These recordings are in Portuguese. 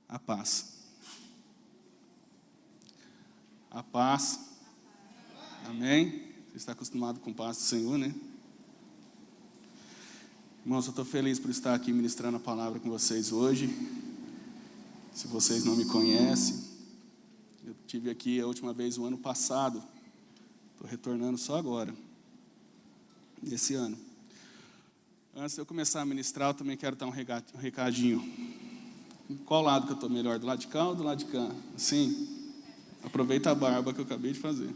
A paz. A paz. Amém? Você está acostumado com a paz do Senhor, né? Irmãos, eu estou feliz por estar aqui ministrando a palavra com vocês hoje. Se vocês não me conhecem, eu estive aqui a última vez o ano passado. Estou retornando só agora, esse ano. Antes de eu começar a ministrar, eu também quero dar um recadinho. Qual lado que eu estou melhor? Do lado de cá ou do lado de cá? Assim? Aproveita a barba que eu acabei de fazer.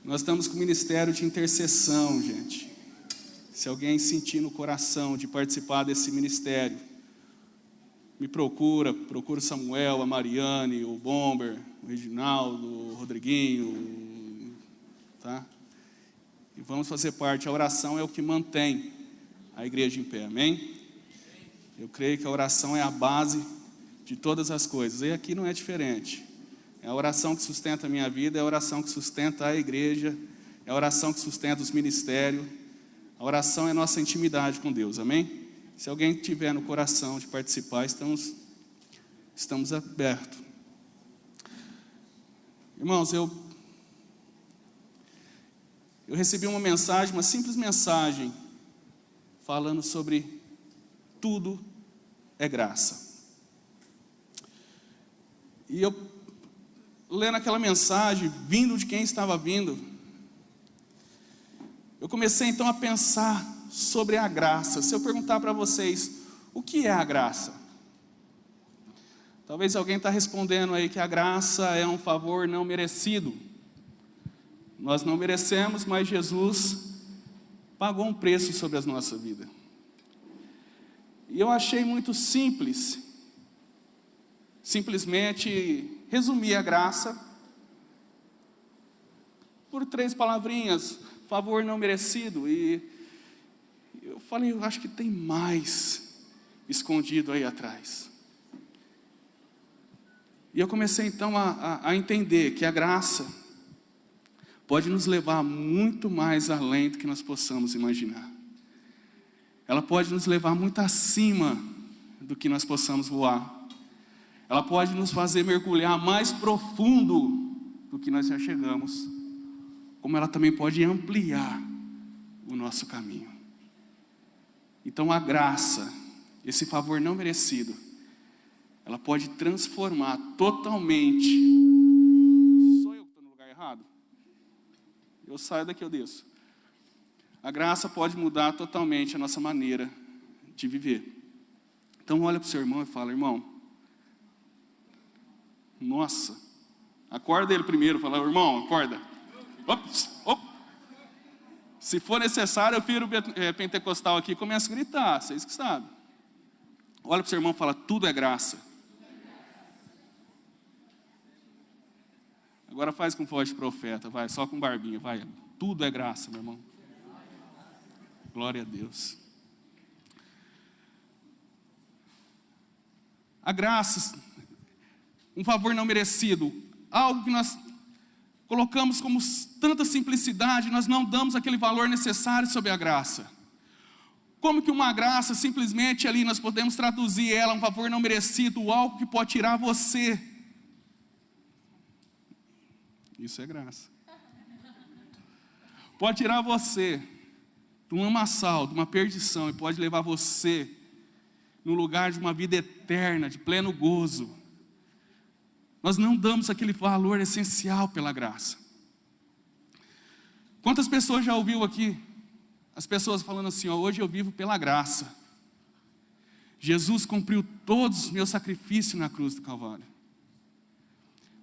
Nós estamos com o ministério de intercessão, gente. Se alguém sentir no coração de participar desse ministério, me procura o Samuel, a Mariane, o Bomber, o Reginaldo, o Rodriguinho, tá? E vamos fazer parte. A oração é o que mantém a igreja em pé, amém? Eu creio que a oração é a base de todas as coisas, e aqui não é diferente. É a oração que sustenta a minha vida, é a oração que sustenta a igreja, é a oração que sustenta os ministérios. A oração é nossa intimidade com Deus, amém? Se alguém tiver no coração de participar, estamos abertos. Irmãos, eu recebi uma mensagem, uma simples mensagem, falando sobre tudo é graça. E eu, lendo aquela mensagem, vindo de quem estava vindo, eu comecei então a pensar sobre a graça. Se eu perguntar para vocês, o que é a graça? Talvez alguém está respondendo aí que a graça é um favor não merecido. Nós não merecemos, mas Jesus pagou um preço sobre a nossa vida. E eu achei muito simples, simplesmente resumir a graça por 3 palavrinhas: favor não merecido. E eu falei, eu acho que tem mais escondido aí atrás. E eu comecei então a entender que a graça pode nos levar muito mais além do que nós possamos imaginar. Ela pode nos levar muito acima do que nós possamos voar. Ela pode nos fazer mergulhar mais profundo do que nós já chegamos. Como ela também pode ampliar o nosso caminho. Então a graça, esse favor não merecido, ela pode transformar totalmente. Sou eu que estou no lugar errado? Eu saio daqui, eu desço. A graça pode mudar totalmente a nossa maneira de viver. Então olha para o seu irmão e fala: irmão, nossa, acorda ele primeiro. Fala: irmão, acorda. Ops. Se for necessário, eu viro pentecostal aqui e começo a gritar, vocês que sabem. Olha para o seu irmão e fala: tudo é graça. Agora faz com voz de profeta, vai, só com barbinha, vai. Tudo é graça, meu irmão. Glória a Deus. A graça, um favor não merecido, algo que nós colocamos como tanta simplicidade, nós não damos aquele valor necessário sobre a graça. Como que uma graça, simplesmente ali nós podemos traduzir ela, um favor não merecido, algo que pode tirar você. Isso é graça. Pode tirar você de um lamaçal, de uma perdição, e pode levar você no lugar de uma vida eterna, de pleno gozo. Nós não damos aquele valor essencial pela graça. Quantas pessoas já ouviu aqui as pessoas falando assim: ó, hoje eu vivo pela graça. Jesus cumpriu todos os meus sacrifícios na cruz do Calvário.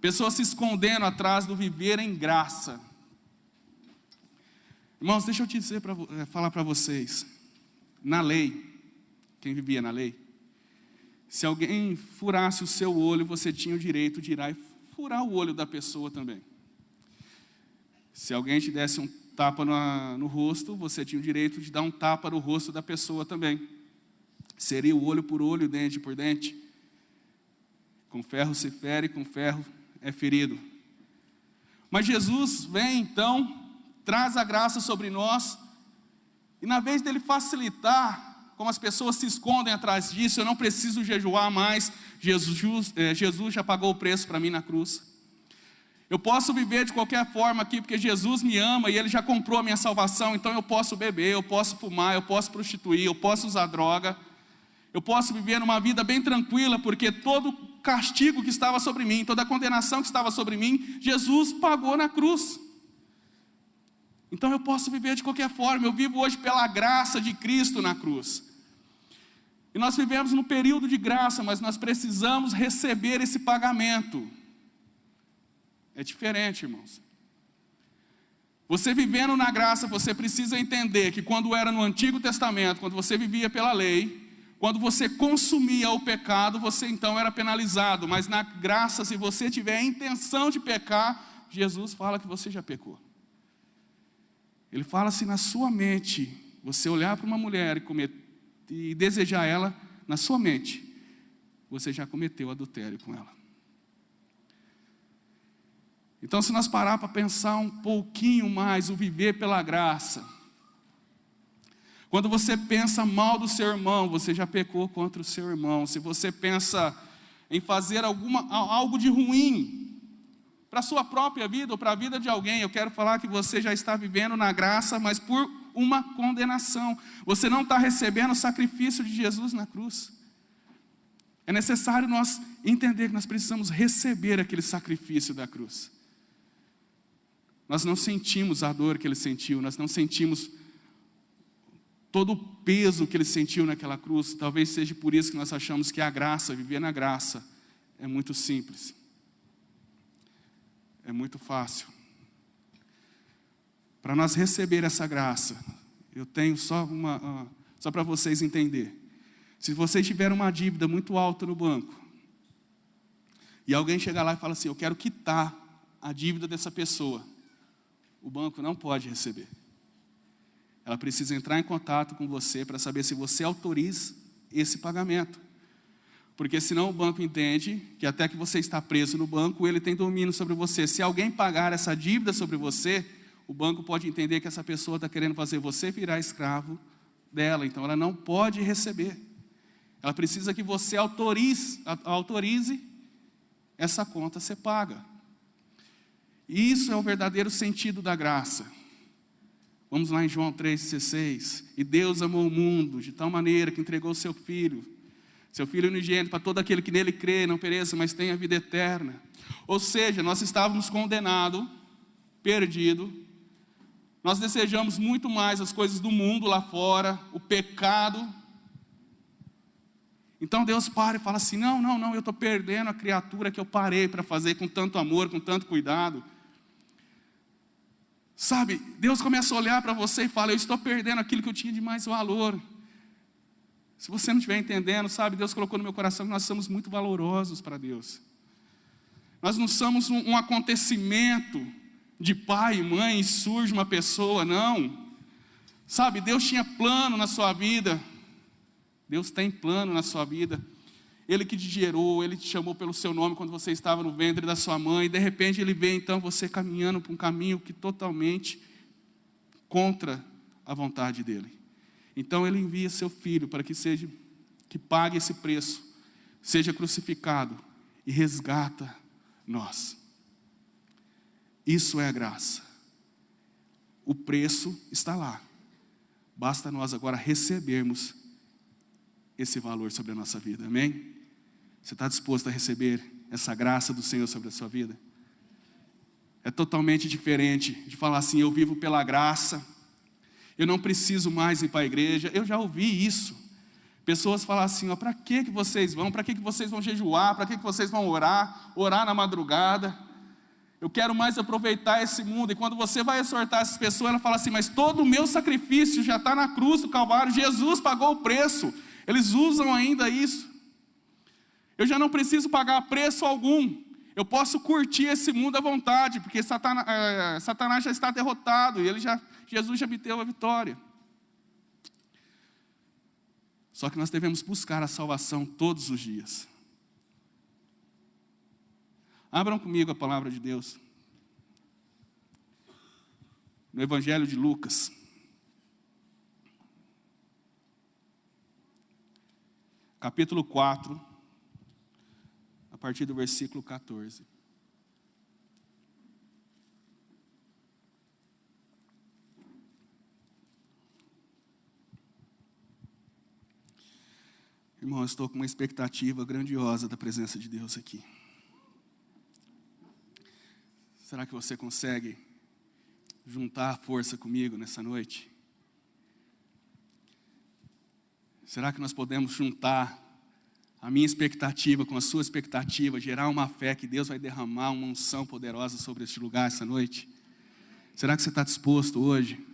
Pessoas se escondendo atrás do viver em graça. Irmãos, deixa eu te dizer, falar para vocês. Na lei, quem vivia na lei, se alguém furasse o seu olho, você tinha o direito de ir lá e furar o olho da pessoa também. Se alguém te desse um tapa no rosto, você tinha o direito de dar um tapa no rosto da pessoa também. Seria o olho por olho, dente por dente. Com ferro se fere, com ferro é ferido. Mas Jesus vem então, traz a graça sobre nós, e na vez dele facilitar, como as pessoas se escondem atrás disso, eu não preciso jejuar mais, Jesus já pagou o preço para mim na cruz. Eu posso viver de qualquer forma aqui, porque Jesus me ama e Ele já comprou a minha salvação, então eu posso beber, eu posso fumar, eu posso prostituir, eu posso usar droga, eu posso viver numa vida bem tranquila, porque todo castigo que estava sobre mim, toda a condenação que estava sobre mim, Jesus pagou na cruz. Então eu posso viver de qualquer forma, eu vivo hoje pela graça de Cristo na cruz. E nós vivemos num período de graça, mas nós precisamos receber esse pagamento. É diferente, irmãos. Você vivendo na graça, você precisa entender que quando era no Antigo Testamento, quando você vivia pela lei, quando você consumia o pecado, você então era penalizado. Mas na graça, se você tiver a intenção de pecar, Jesus fala que você já pecou. Ele fala assim, na sua mente, você olhar para uma mulher e desejar ela, na sua mente, você já cometeu adultério com ela. Então, se nós parar para pensar um pouquinho mais, o viver pela graça, quando você pensa mal do seu irmão, você já pecou contra o seu irmão. Se você pensa em fazer algo de ruim para a sua própria vida ou para a vida de alguém, eu quero falar que você já está vivendo na graça, mas por uma condenação. Você não está recebendo o sacrifício de Jesus na cruz. É necessário nós entender que nós precisamos receber aquele sacrifício da cruz. Nós não sentimos a dor que Ele sentiu, nós não sentimos todo o peso que Ele sentiu naquela cruz. Talvez seja por isso que nós achamos que a graça, viver na graça, é muito simples. É muito fácil. Para nós receber essa graça, eu tenho só para vocês entenderem. Se vocês tiverem uma dívida muito alta no banco, e alguém chegar lá e fala assim, eu quero quitar a dívida dessa pessoa, o banco não pode receber. Ela precisa entrar em contato com você para saber se você autoriza esse pagamento. Porque senão o banco entende que até que você está preso no banco, ele tem domínio sobre você. Se alguém pagar essa dívida sobre você, o banco pode entender que essa pessoa está querendo fazer você virar escravo dela. Então ela não pode receber. Ela precisa que você autorize essa conta ser paga. Isso é o verdadeiro sentido da graça. Vamos lá em João 3,16. E Deus amou o mundo de tal maneira que entregou o seu Filho unigênito, para todo aquele que nele crê, não pereça, mas tenha vida eterna. Ou seja, nós estávamos condenados, perdidos. Nós desejamos muito mais as coisas do mundo lá fora, o pecado. Então Deus para e fala assim, não, eu estou perdendo a criatura que eu parei para fazer com tanto amor, com tanto cuidado. Sabe, Deus começa a olhar para você e fala, eu estou perdendo aquilo que eu tinha de mais valor. Se você não estiver entendendo, sabe, Deus colocou no meu coração que nós somos muito valorosos para Deus. Nós não somos um acontecimento de pai e mãe e surge uma pessoa, não. Sabe, Deus tinha plano na sua vida. Deus tem plano na sua vida. Ele que te gerou, Ele te chamou pelo seu nome quando você estava no ventre da sua mãe. E de repente Ele vê então você caminhando por um caminho que totalmente contra a vontade dEle. Então Ele envia seu Filho para que pague esse preço, seja crucificado e resgata nós. Isso é a graça. O preço está lá. Basta nós agora recebermos esse valor sobre a nossa vida, amém? Você está disposto a receber essa graça do Senhor sobre a sua vida? É totalmente diferente de falar assim, eu vivo pela graça, eu não preciso mais ir para a igreja. Eu já ouvi isso. Pessoas falam assim, para que vocês vão? Para que vocês vão jejuar? Para que vocês vão orar? Orar na madrugada? Eu quero mais aproveitar esse mundo. E quando você vai exortar essas pessoas, ela fala assim, mas todo o meu sacrifício já está na cruz do Calvário. Jesus pagou o preço. Eles usam ainda isso. Eu já não preciso pagar preço algum. Eu posso curtir esse mundo à vontade, porque Satanás já está derrotado. E Jesus já me deu a vitória. Só que nós devemos buscar a salvação todos os dias. Abram comigo a palavra de Deus. No Evangelho de Lucas. capítulo 4, a partir do versículo 14. Irmão, eu estou com uma expectativa grandiosa da presença de Deus aqui. Será que você consegue juntar a força comigo nessa noite? Será que nós podemos juntar a minha expectativa com a sua expectativa, gerar uma fé que Deus vai derramar uma unção poderosa sobre este lugar essa noite? Será que você está disposto hoje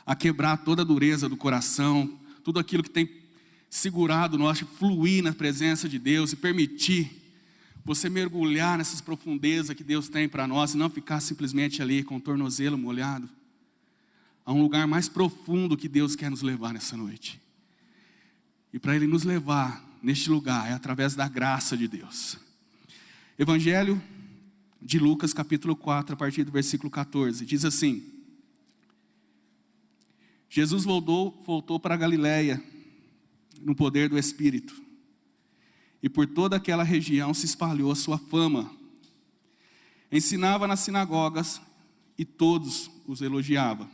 a quebrar toda a dureza do coração, tudo aquilo que tem segurado nós de fluir na presença de Deus e permitir você mergulhar nessas profundezas que Deus tem para nós e não ficar simplesmente ali com o tornozelo molhado? Há um lugar mais profundo que Deus quer nos levar nessa noite. E para Ele nos levar neste lugar é através da graça de Deus. Evangelho de Lucas, capítulo 4, a partir do versículo 14, diz assim: Jesus voltou para a Galileia no poder do Espírito, e por toda aquela região se espalhou a sua fama. Ensinava nas sinagogas e todos os elogiavam.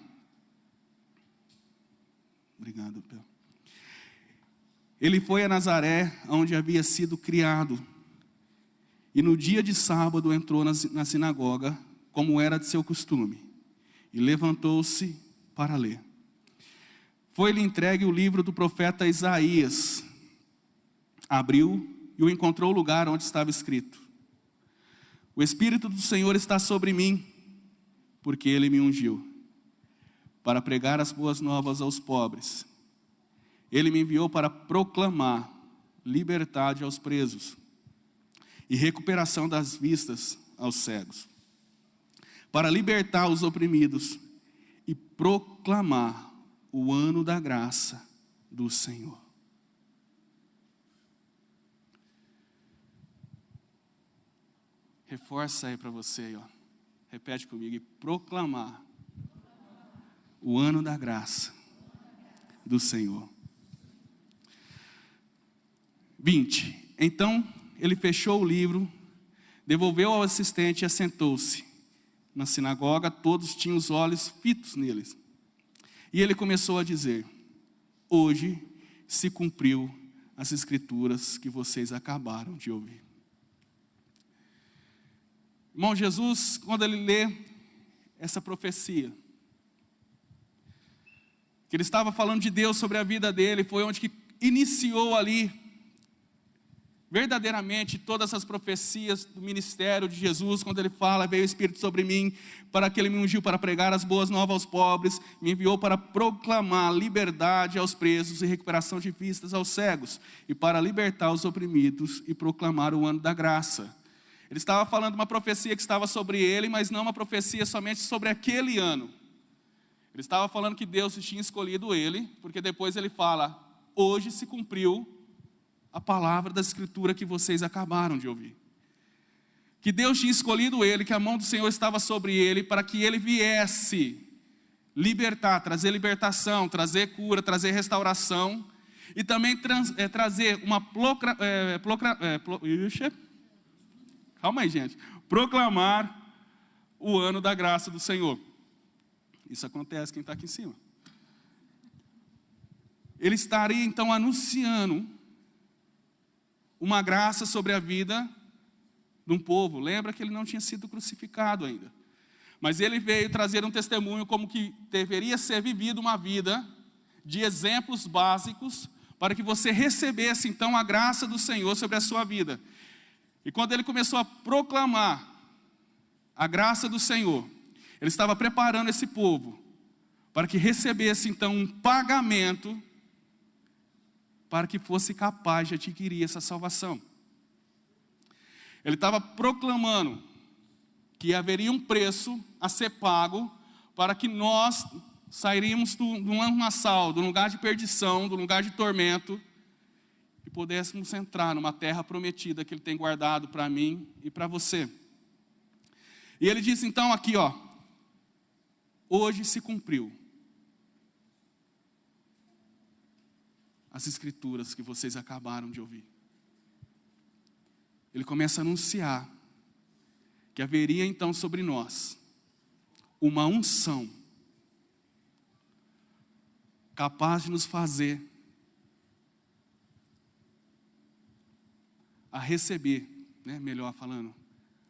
Obrigado, Pel. Ele foi a Nazaré, onde havia sido criado, e no dia de sábado entrou na sinagoga, como era de seu costume, e levantou-se para ler. Foi-lhe entregue o livro do profeta Isaías. Abriu e o encontrou o lugar onde estava escrito: O Espírito do Senhor está sobre mim, porque Ele me ungiu para pregar as boas novas aos pobres. Ele me enviou para proclamar liberdade aos presos e recuperação das vistas aos cegos, para libertar os oprimidos e proclamar o ano da graça do Senhor. Reforça aí para você, ó. Repete comigo: e proclamar o ano da graça do Senhor. 20. Então ele fechou o livro, devolveu ao assistente e assentou-se. Na sinagoga todos tinham os olhos fitos neles. E ele começou a dizer: hoje se cumpriu as escrituras que vocês acabaram de ouvir. Irmão, Jesus, quando ele lê essa profecia, que ele estava falando de Deus sobre a vida dele, foi onde que iniciou ali verdadeiramente todas as profecias do ministério de Jesus, quando ele fala: veio o Espírito sobre mim, para que ele me ungiu para pregar as boas novas aos pobres, me enviou para proclamar liberdade aos presos e recuperação de vistas aos cegos, e para libertar os oprimidos e proclamar o ano da graça. Ele estava falando uma profecia que estava sobre ele, mas não uma profecia somente sobre aquele ano. Ele estava falando que Deus tinha escolhido ele, porque depois ele fala: hoje se cumpriu a palavra da Escritura que vocês acabaram de ouvir. Que Deus tinha escolhido ele, que a mão do Senhor estava sobre ele, para que ele viesse libertar, trazer libertação, trazer cura, trazer restauração, e também trazer uma calma aí, gente. Proclamar o ano da graça do Senhor. Isso acontece quem está aqui em cima. Ele estaria então anunciando uma graça sobre a vida de um povo. Lembra que ele não tinha sido crucificado ainda. Mas ele veio trazer um testemunho como que deveria ser vivida uma vida de exemplos básicos para que você recebesse então a graça do Senhor sobre a sua vida. E quando ele começou a proclamar a graça do Senhor, ele estava preparando esse povo para que recebesse então um pagamento para que fosse capaz de adquirir essa salvação. Ele estava proclamando que haveria um preço a ser pago para que nós sairíamos de um lamaçal, de um lugar de perdição, de um lugar de tormento, e pudéssemos entrar numa terra prometida que Ele tem guardado para mim e para você. E Ele disse então aqui, ó: hoje se cumpriu. as escrituras que vocês acabaram de ouvir. Ele começa a anunciar que haveria então sobre nós uma unção capaz de nos fazer a receber, melhor falando,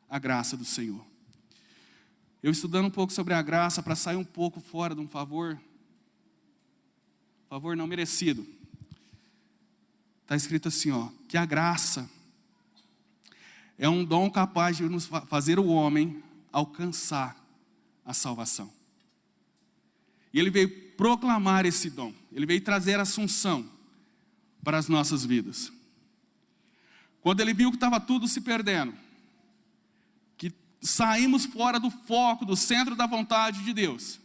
a graça do Senhor. Eu estudando um pouco sobre a graça, para sair um pouco fora de um favor não merecido. Está escrito assim, que a graça é um dom capaz de nos fazer o homem alcançar a salvação. E ele veio proclamar esse dom, ele veio trazer a assunção para as nossas vidas. Quando ele viu que estava tudo se perdendo, que saímos fora do foco, do centro da vontade de Deus,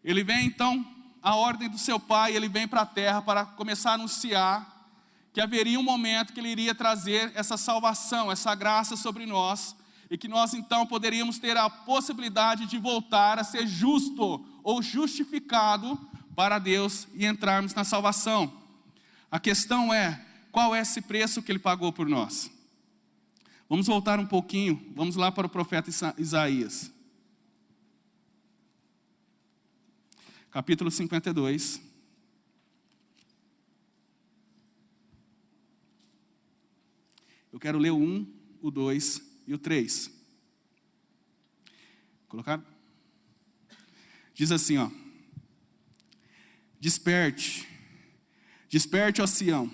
ele vem então, a ordem do seu pai, ele vem para a terra para começar a anunciar que haveria um momento que ele iria trazer essa salvação, essa graça sobre nós, e que nós então poderíamos ter a possibilidade de voltar a ser justo ou justificado para Deus e entrarmos na salvação. A questão é, qual é esse preço que ele pagou por nós? Vamos voltar um pouquinho, vamos lá para o profeta Isaías. Capítulo 52. Eu quero ler o 1, o 2 e o 3. Colocaram? Diz assim, Desperte, ó Sião,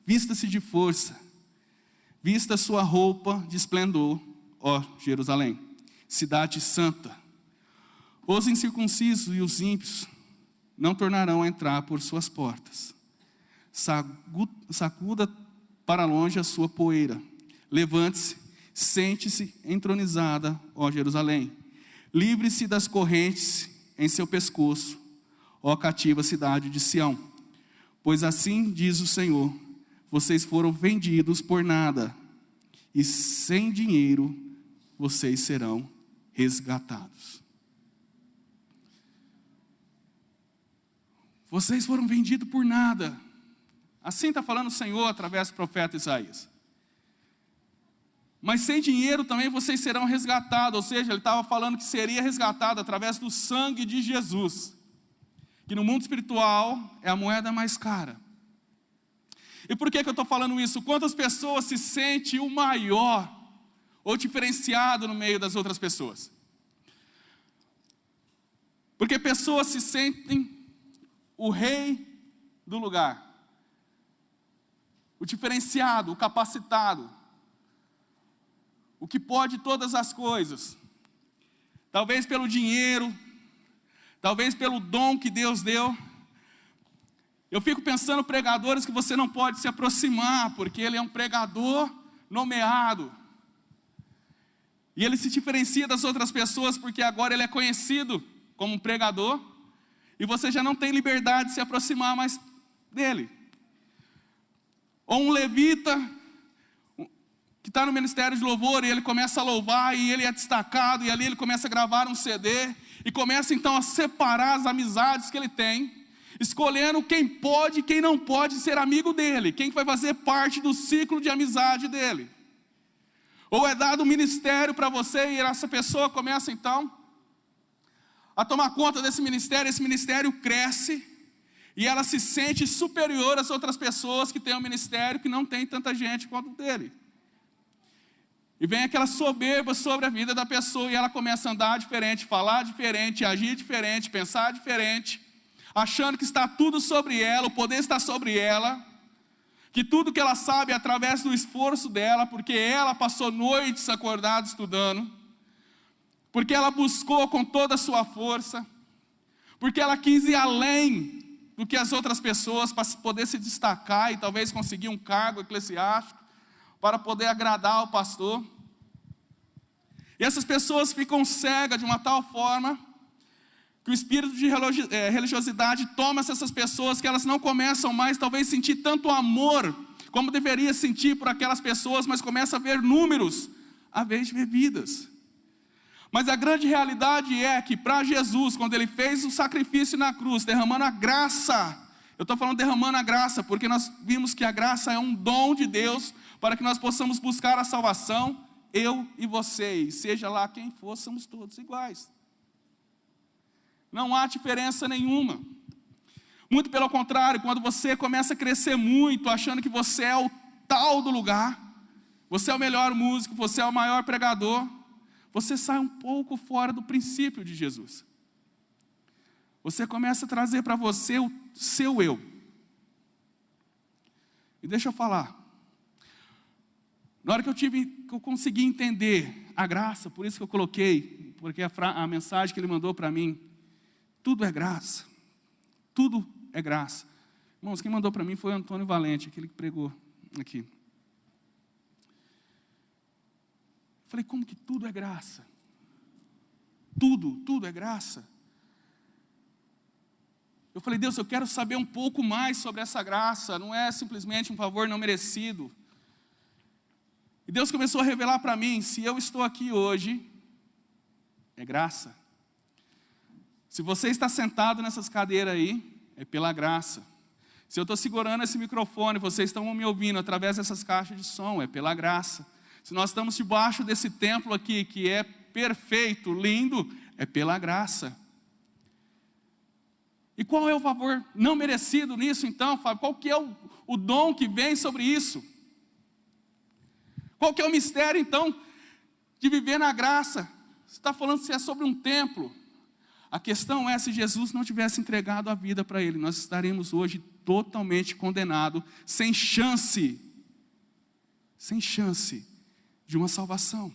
vista-se de força, vista sua roupa de esplendor, ó Jerusalém, cidade santa. Os incircuncisos e os ímpios não tornarão a entrar por suas portas. Sacuda para longe a sua poeira. Levante-se, sente-se entronizada, ó Jerusalém. Livre-se das correntes em seu pescoço, ó cativa cidade de Sião. Pois assim diz o Senhor, vocês foram vendidos por nada, e sem dinheiro vocês serão resgatados. Vocês foram vendidos por nada. Assim está falando o Senhor através do profeta Isaías. Mas sem dinheiro também vocês serão resgatados. Ou seja, ele estava falando que seria resgatado através do sangue de Jesus. Que no mundo espiritual é a moeda mais cara. E por que eu estou falando isso? Quantas pessoas se sentem o maior ou diferenciado no meio das outras pessoas? Porque pessoas se sentem o rei do lugar, o diferenciado, o capacitado, o que pode todas as coisas, talvez pelo dinheiro, talvez pelo dom que Deus deu. Eu fico pensando pregadores que você não pode se aproximar, porque ele é um pregador nomeado, e ele se diferencia das outras pessoas, porque agora ele é conhecido como um pregador, e você já não tem liberdade de se aproximar mais dele. Ou um levita, que está no ministério de louvor, e ele começa a louvar, e ele é destacado, e ali ele começa a gravar um CD, e começa então a separar as amizades que ele tem, escolhendo quem pode e quem não pode ser amigo dele, quem vai fazer parte do ciclo de amizade dele. Ou é dado um ministério para você, e essa pessoa começa então a tomar conta desse ministério, esse ministério cresce, e ela se sente superior às outras pessoas que têm um ministério que não tem tanta gente quanto o dele. E vem aquela soberba sobre a vida da pessoa, e ela começa a andar diferente, falar diferente, agir diferente, pensar diferente, achando que está tudo sobre ela, o poder está sobre ela, que tudo que ela sabe é através do esforço dela, porque ela passou noites acordada estudando, porque ela buscou com toda a sua força, porque ela quis ir além do que as outras pessoas para poder se destacar e talvez conseguir um cargo eclesiástico, para poder agradar o pastor. E essas pessoas ficam cegas de uma tal forma que o espírito de religiosidade toma essas pessoas, que elas não começam mais talvez sentir tanto amor como deveria sentir por aquelas pessoas, mas começa a ver números à vez de ver vidas. Mas a grande realidade é que para Jesus, quando ele fez o sacrifício na cruz, derramando a graça Eu estou falando derramando a graça, porque nós vimos que a graça é um dom de Deus para que nós possamos buscar a salvação, eu e você, e seja lá quem for, somos todos iguais. Não há diferença nenhuma. Muito pelo contrário, quando você começa a crescer muito, achando que você é o tal do lugar, você é o melhor músico, você é o maior pregador, você sai um pouco fora do princípio de Jesus. Você começa a trazer para você o seu eu. E deixa eu falar. Na hora que eu consegui entender a graça, por isso que eu coloquei, porque a mensagem que ele mandou para mim, tudo é graça. Tudo é graça. Irmãos, quem mandou para mim foi o Antônio Valente, aquele que pregou aqui. Eu falei, como que tudo é graça? Tudo é graça. Eu falei, Deus, eu quero saber um pouco mais sobre essa graça, não é simplesmente um favor não merecido. E Deus começou a revelar para mim, se eu estou aqui hoje, é graça. Se você está sentado nessas cadeiras aí, é pela graça. Se eu estou segurando esse microfone, vocês estão me ouvindo através dessas caixas de som, é pela graça. Se nós estamos debaixo desse templo aqui, que é perfeito, lindo, é pela graça. E qual é o favor não merecido nisso então, Fábio? Qual que é o dom que vem sobre isso? Qual que é o mistério então de viver na graça? Você está falando se é sobre um templo. A questão é, se Jesus não tivesse entregado a vida para ele, nós estaremos hoje totalmente condenados, sem chance de uma salvação.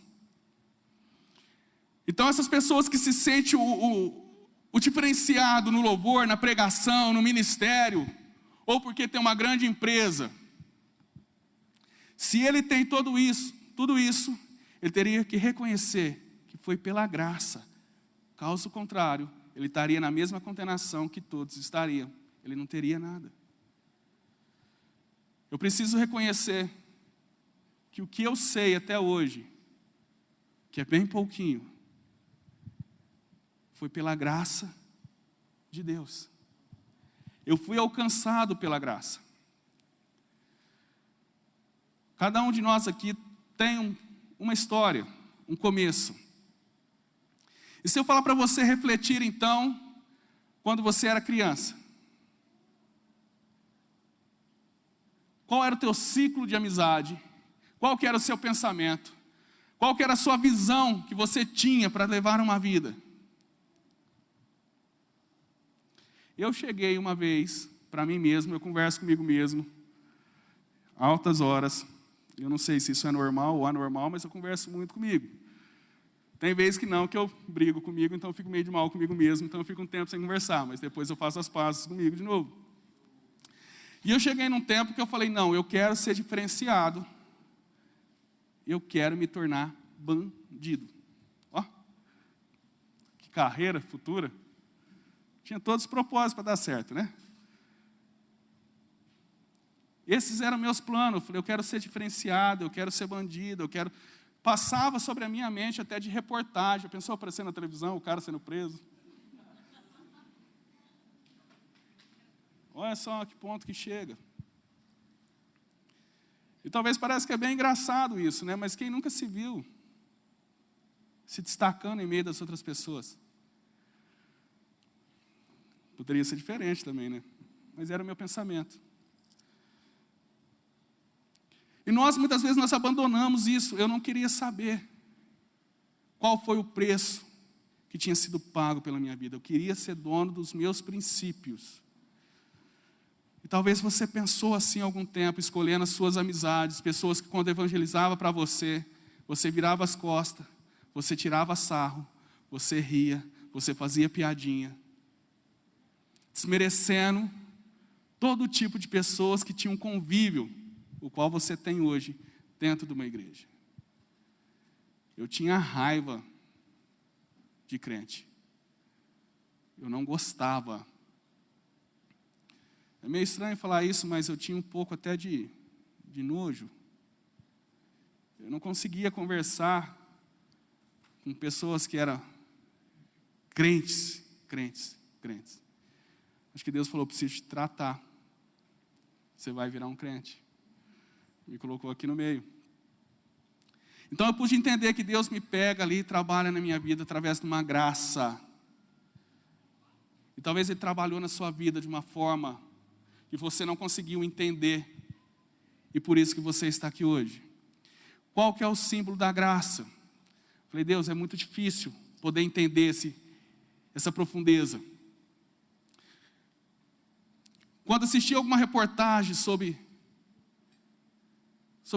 Então essas pessoas que se sentem o diferenciado no louvor, na pregação, no ministério, ou porque tem uma grande empresa, se ele tem tudo isso, ele teria que reconhecer que foi pela graça. Caso contrário, ele estaria na mesma condenação que todos estariam. Ele não teria nada. Eu preciso reconhecer que o que eu sei até hoje, que é bem pouquinho, foi pela graça de Deus. Eu fui alcançado pela graça. Cada um de nós aqui tem uma história, um começo. E se eu falar para você refletir então, quando você era criança, qual era o teu ciclo de amizade? Qual que era o seu pensamento? Qual que era a sua visão que você tinha para levar uma vida? Eu cheguei uma vez, para mim mesmo, eu converso comigo mesmo, altas horas, eu não sei se isso é normal ou anormal, mas eu converso muito comigo. Tem vezes que não, que eu brigo comigo, então eu fico meio de mal comigo mesmo, então eu fico um tempo sem conversar, mas depois eu faço as pazes comigo de novo. E eu cheguei num tempo que eu falei, não, eu quero ser diferenciado, eu quero me tornar bandido. Ó, que carreira futura. Tinha todos os propósitos para dar certo, né? Esses eram meus planos. Eu falei, eu quero ser diferenciado, eu quero ser bandido, eu quero... Passava sobre a minha mente até de reportagem. A pessoa aparecendo na televisão, o cara sendo preso. Olha só que ponto que chega. E talvez pareça que é bem engraçado isso, né? Mas quem nunca se viu se destacando em meio das outras pessoas? Poderia ser diferente também, né? Mas era o meu pensamento. E muitas vezes, nós abandonamos isso. Eu não queria saber qual foi o preço que tinha sido pago pela minha vida. Eu queria ser dono dos meus princípios. E talvez você pensou assim há algum tempo, escolhendo as suas amizades, pessoas que quando evangelizava para você, você virava as costas, você tirava sarro, você ria, você fazia piadinha, desmerecendo todo tipo de pessoas que tinham convívio, o qual você tem hoje dentro de uma igreja. Eu tinha raiva de crente. Eu não gostava. É meio estranho falar isso, mas eu tinha um pouco até de nojo. Eu não conseguia conversar com pessoas que eram crentes. Acho que Deus falou, preciso te tratar. você vai virar um crente. Me colocou aqui no meio. Então eu pude entender que Deus me pega ali e trabalha na minha vida através de uma graça. E talvez Ele trabalhou na sua vida de uma forma que você não conseguiu entender. E por isso que você está aqui hoje. Qual que é o símbolo da graça? Falei, Deus, é muito difícil poder entender essa profundeza. Quando assisti alguma reportagem sobre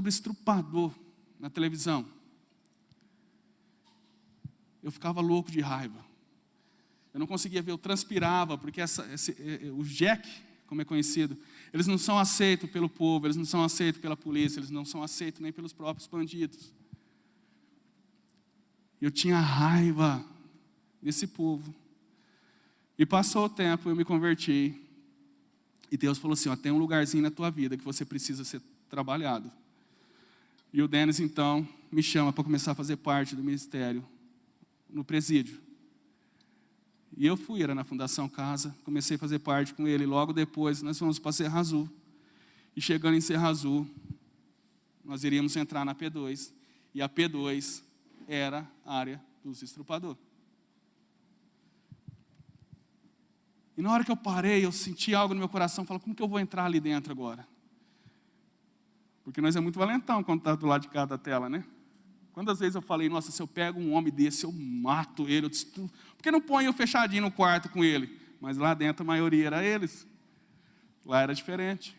estrupador na televisão, eu ficava louco de raiva. Eu não conseguia ver, eu transpirava, porque o Jack, como é conhecido, eles não são aceitos pelo povo, eles não são aceitos pela polícia, eles não são aceitos nem pelos próprios bandidos. Eu tinha raiva desse povo. E passou o tempo, eu me converti. E Deus falou assim, tem um lugarzinho na tua vida que você precisa ser trabalhado. E o Denis, então, me chama para começar a fazer parte do ministério no presídio. E eu fui, era na Fundação Casa, comecei a fazer parte com ele. Logo depois, nós fomos para Serra Azul. E chegando em Serra Azul, nós iríamos entrar na P2. E a P2 era a área dos estrupadores. E na hora que eu parei, eu senti algo no meu coração, falei, como que eu vou entrar ali dentro agora? Porque nós é muito valentão quando está do lado de cá da tela, né? Quantas vezes eu falei, nossa, se eu pego um homem desse, eu mato ele. Por que não põe eu fechadinho no quarto com ele? Mas lá dentro a maioria era eles. Lá era diferente.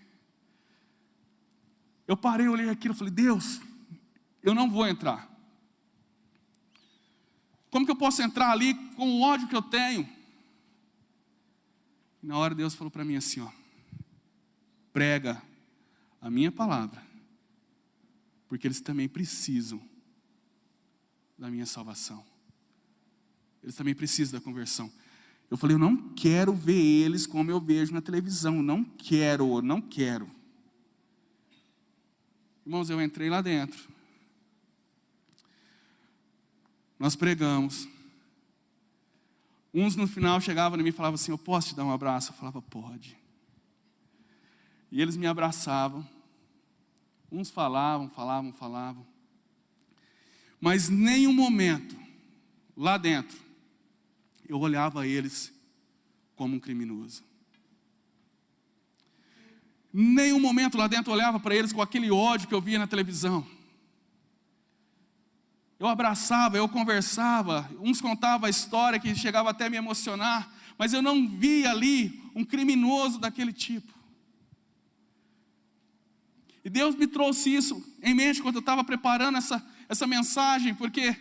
Eu parei, olhei aquilo e falei, Deus, eu não vou entrar. Como que eu posso entrar ali com o ódio que eu tenho? E na hora Deus falou para mim assim, prega a minha palavra, porque eles também precisam da minha salvação. Eles também precisam da conversão. Eu falei, eu não quero ver eles como eu vejo na televisão, não quero. Irmãos, eu entrei lá dentro. Nós pregamos. Uns no final chegavam em mim e falavam assim, eu posso te dar um abraço? Eu falava, pode. E eles me abraçavam. Uns falavam. Mas nenhum momento, lá dentro, eu olhava eles como um criminoso. Nenhum momento lá dentro eu olhava para eles com aquele ódio que eu via na televisão. Eu abraçava, eu conversava, uns contavam a história que chegava até a me emocionar, mas eu não via ali um criminoso daquele tipo. E Deus me trouxe isso em mente quando eu estava preparando essa mensagem, porque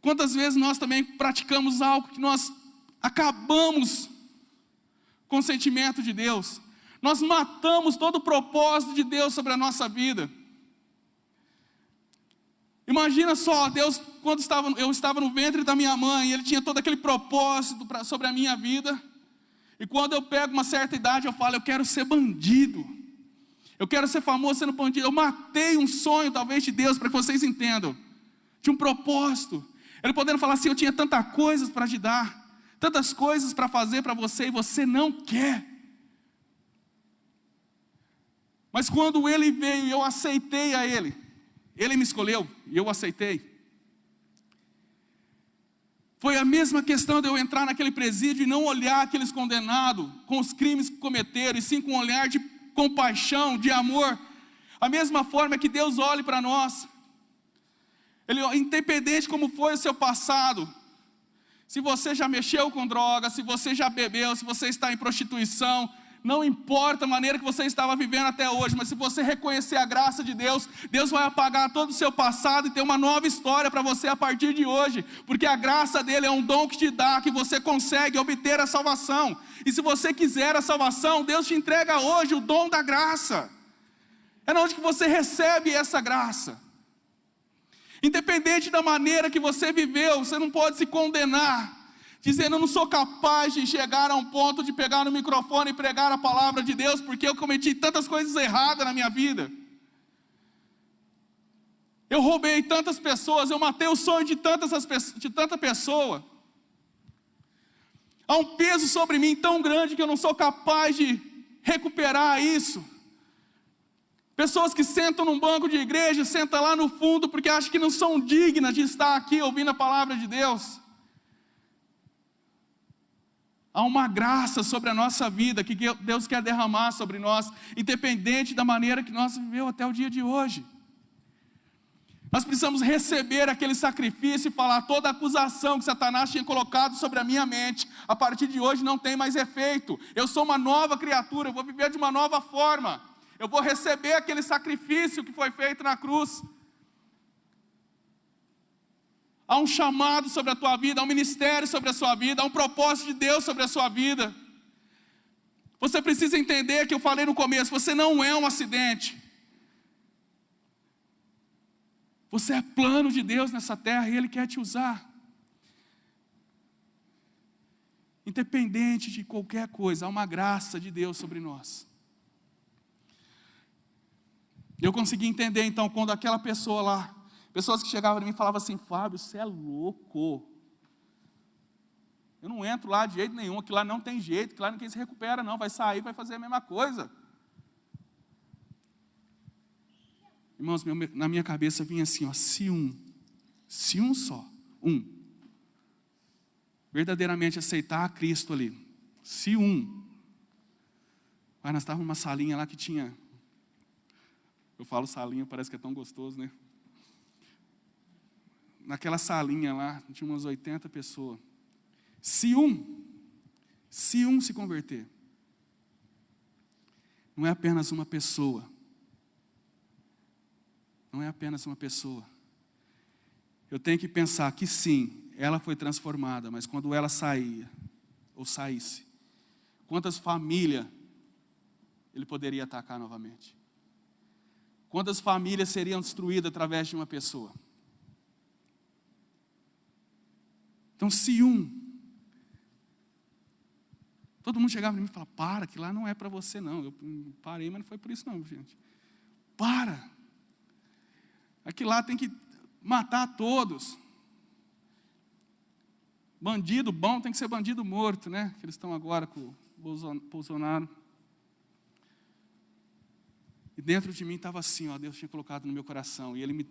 quantas vezes nós também praticamos algo que nós acabamos com o sentimento de Deus, nós matamos todo o propósito de Deus sobre a nossa vida. Imagina só, Deus, quando eu estava no ventre da minha mãe, Ele tinha todo aquele propósito sobre a minha vida, e quando eu pego uma certa idade, eu falo, eu quero ser bandido, eu quero ser famoso sendo bandido. Eu matei um sonho, talvez, de Deus, para que vocês entendam, de um propósito. Ele podendo falar assim, eu tinha tantas coisas para te dar, tantas coisas para fazer para você, e você não quer. Mas quando Ele veio e eu aceitei a Ele, Ele me escolheu e eu aceitei. Foi a mesma questão de eu entrar naquele presídio e não olhar aqueles condenados com os crimes que cometeram, e sim com um olhar de compaixão, de amor. A mesma forma que Deus olha para nós. Ele, independente como foi o seu passado, se você já mexeu com droga, se você já bebeu, se você está em prostituição, não importa a maneira que você estava vivendo até hoje, mas se você reconhecer a graça de Deus, Deus vai apagar todo o seu passado e ter uma nova história para você a partir de hoje, porque a graça dele é um dom que te dá, que você consegue obter a salvação. E se você quiser a salvação, Deus te entrega hoje o dom da graça. É onde que você recebe essa graça. Independente da maneira que você viveu, você não pode se condenar dizendo, eu não sou capaz de chegar a um ponto de pegar no microfone e pregar a palavra de Deus, porque eu cometi tantas coisas erradas na minha vida. Eu roubei tantas pessoas, eu matei o sonho de tanta pessoa. Há um peso sobre mim tão grande que eu não sou capaz de recuperar isso. Pessoas que sentam num banco de igreja, sentam lá no fundo porque acham que não são dignas de estar aqui ouvindo a palavra de Deus. Há uma graça sobre a nossa vida que Deus quer derramar sobre nós, independente da maneira que nós vivemos até o dia de hoje. Nós precisamos receber aquele sacrifício e falar: toda acusação que Satanás tinha colocado sobre a minha mente, a partir de hoje não tem mais efeito. Eu sou uma nova criatura, eu vou viver de uma nova forma. Eu vou receber aquele sacrifício que foi feito na cruz. Há um chamado sobre a tua vida, há um ministério sobre a sua vida, há um propósito de Deus sobre a sua vida. Você precisa entender que eu falei no começo, você não é um acidente. Você é plano de Deus nessa terra e Ele quer te usar. Independente de qualquer coisa, há uma graça de Deus sobre nós. Eu consegui entender então quando aquela pessoa lá, pessoas que chegavam em mim e falavam assim: Fábio, você é louco. Eu não entro lá de jeito nenhum, aquilo lá não tem jeito, aquilo lá ninguém se recupera não, vai sair, vai fazer a mesma coisa. Irmãos, na minha cabeça vinha assim, ó, se um só, verdadeiramente aceitar a Cristo ali, se um. Mas nós estávamos numa salinha lá que tinha, eu falo salinha, parece que é tão gostoso, né? Naquela salinha lá, tinha umas 80 pessoas. Se um se converter, não é apenas uma pessoa. Não é apenas uma pessoa. Eu tenho que pensar que sim, ela foi transformada, mas quando ela saía, ou saísse, quantas famílias ele poderia atacar novamente? Quantas famílias seriam destruídas através de uma pessoa? Então, se todo mundo chegava em mim e falava: para, que lá não é para você não. Eu parei, mas não foi por isso não, gente. Para. Aqui lá tem que matar todos. Bandido bom tem que ser bandido morto, né? Que eles estão agora com o Bolsonaro. E dentro de mim estava assim, ó, Deus tinha colocado no meu coração, e Ele me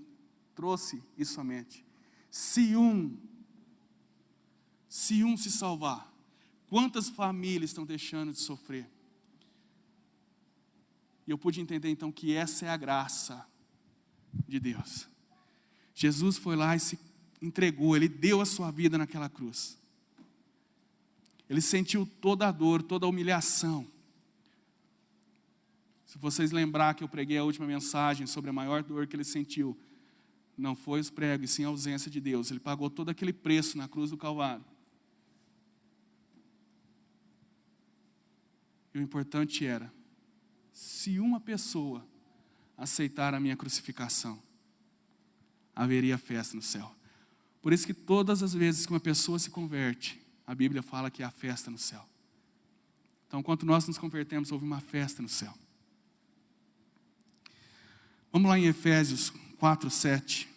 trouxe isso à mente. Se um se salvar, quantas famílias estão deixando de sofrer? E eu pude entender então que essa é a graça de Deus. Jesus foi lá e se entregou, Ele deu a sua vida naquela cruz. Ele sentiu toda a dor, toda a humilhação. Se vocês lembrar que eu preguei a última mensagem sobre a maior dor que Ele sentiu, não foi os pregos, e sim a ausência de Deus. Ele pagou todo aquele preço na cruz do Calvário. E o importante era, se uma pessoa aceitar a minha crucificação, haveria festa no céu. Por isso que todas as vezes que uma pessoa se converte, a Bíblia fala que há festa no céu. Então, quando nós nos convertemos, houve uma festa no céu. Vamos lá em Efésios 4:7.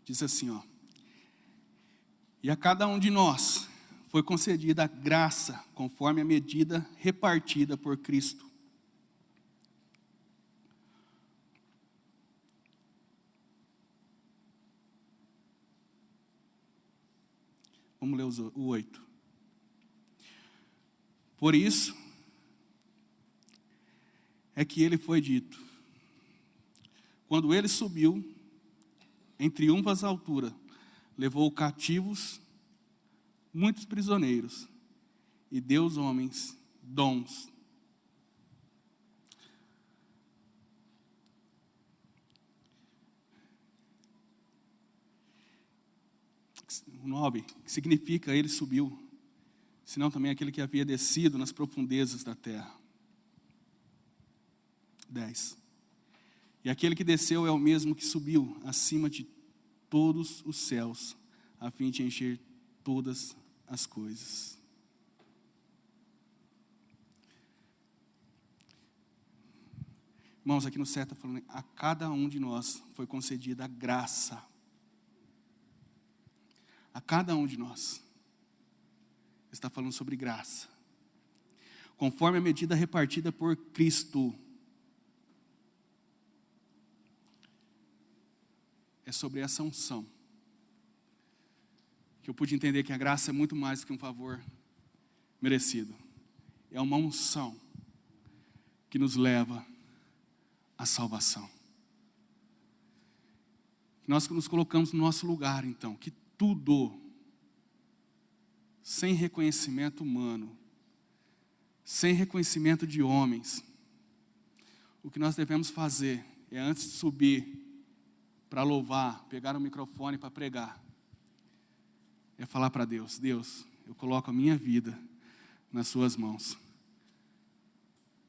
Diz assim, ó: e a cada um de nós foi concedida a graça conforme a medida repartida por Cristo. Vamos ler o 8. Por isso é que ele foi dito: quando ele subiu em triunfo às alturas, levou cativos muitos prisioneiros e deu aos homens dons. O 9, que significa ele subiu, senão também aquele que havia descido nas profundezas da terra. 10. E aquele que desceu é o mesmo que subiu acima de todos os céus, a fim de encher todas as coisas. Irmãos, aqui no certo está falando, a cada um de nós foi concedida a graça. A cada um de nós. Está falando sobre graça. Conforme a medida repartida por Cristo. É sobre essa unção. Que eu pude entender que a graça é muito mais do que um favor merecido. É uma unção que nos leva à salvação. Nós nos colocamos no nosso lugar, então, que tudo, sem reconhecimento humano, sem reconhecimento de homens, o que nós devemos fazer é, antes de subir para louvar, pegar o microfone para pregar, é falar para Deus, Deus, eu coloco a minha vida nas suas mãos,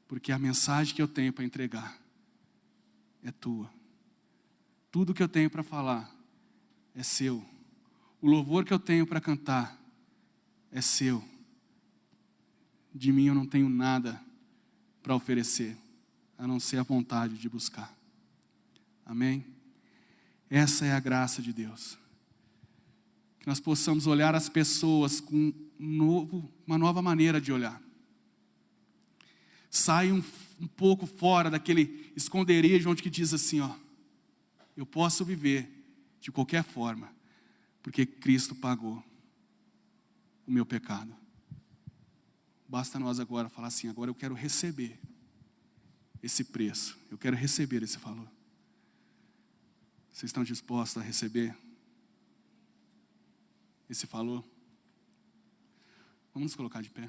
porque a mensagem que eu tenho para entregar é tua. Tudo que eu tenho para falar é seu. O louvor que eu tenho para cantar é seu. De mim eu não tenho nada para oferecer, a não ser a vontade de buscar. Amém? Essa é a graça de Deus. Que nós possamos olhar as pessoas com uma nova maneira de olhar. Sai um pouco fora daquele esconderijo onde que diz assim, ó, eu posso viver de qualquer forma, porque Cristo pagou o meu pecado. Basta nós agora falar assim, agora eu quero receber esse preço, eu quero receber esse valor. Vocês estão dispostos a receber esse valor? Vamos nos colocar de pé.